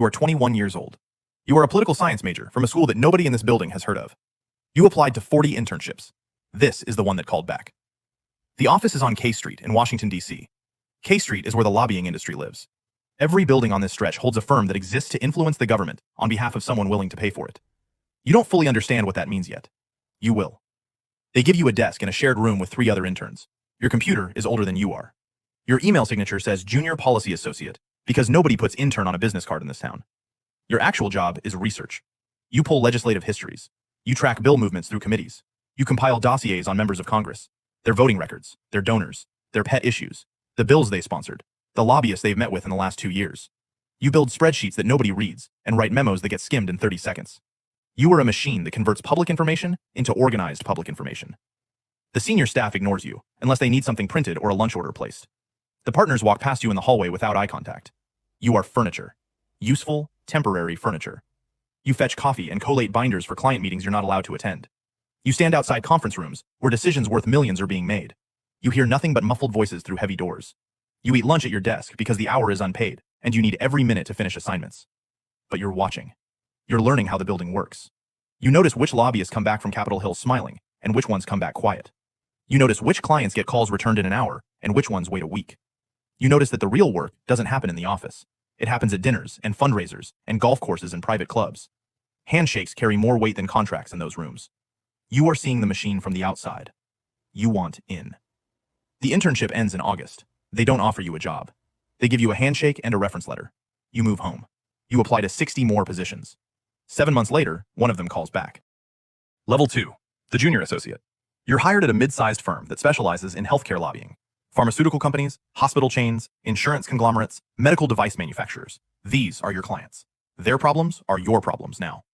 are 21 years old. You are a political science major from a school that nobody in this building has heard of. You applied to 40 internships. This is the one that called back. The office is on K Street in Washington, D.C. K Street is where the lobbying industry lives. Every building on this stretch holds a firm that exists to influence the government on behalf of someone willing to pay for it. You don't fully understand what that means yet. You will. They give you a desk in a shared room with 3 other interns. Your computer is older than you are. Your email signature says Junior Policy Associate because nobody puts intern on a business card in this town. Your actual job is research. You pull legislative histories. You track bill movements through committees. You compile dossiers on members of Congress, their voting records, their donors, their pet issues, the bills they sponsored, the lobbyists they've met with in the last 2 years. You build spreadsheets that nobody reads and write memos that get skimmed in 30 seconds. You are a machine that converts public information into organized public information. The senior staff ignores you unless they need something printed or a lunch order placed. The partners walk past you in the hallway without eye contact. You are furniture. Useful, temporary furniture. You fetch coffee and collate binders for client meetings you're not allowed to attend. You stand outside conference rooms where decisions worth millions are being made. You hear nothing but muffled voices through heavy doors. You eat lunch at your desk because the hour is unpaid and you need every minute to finish assignments. But you're watching. You're learning how the building works. You notice which lobbyists come back from Capitol Hill smiling and which ones come back quiet. You notice which clients get calls returned in an hour and which ones wait a week. You notice that the real work doesn't happen in the office. It happens at dinners and fundraisers and golf courses and private clubs. Handshakes carry more weight than contracts in those rooms. You are seeing the machine from the outside. You want in. The internship ends in August. They don't offer you a job. They give you a handshake and a reference letter. You move home. You apply to 60 more positions. 7 months later, one of them calls back. Level 2, the junior associate. You're hired at a mid-sized firm that specializes in healthcare lobbying. Pharmaceutical companies, hospital chains, insurance conglomerates, medical device manufacturers. These are your clients. Their problems are your problems now.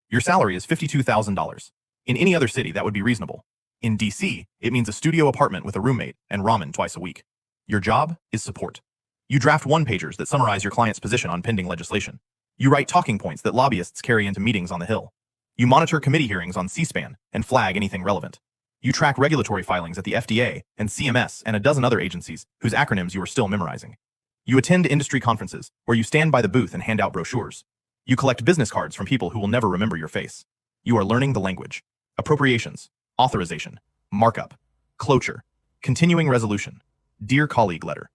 Your salary is $52,000. In any other city, that would be reasonable. In DC, it means a studio apartment with a roommate and ramen twice a week. Your job is support. You draft one-pagers that summarize your client's position on pending legislation. You write talking points that lobbyists carry into meetings on the Hill. You monitor committee hearings on C-SPAN and flag anything relevant. You track regulatory filings at the FDA and CMS and a dozen other agencies whose acronyms you are still memorizing. You attend industry conferences where you stand by the booth and hand out brochures. You collect business cards from people who will never remember your face. You are learning the language. Appropriations, authorization, markup, cloture, continuing resolution, dear colleague letter.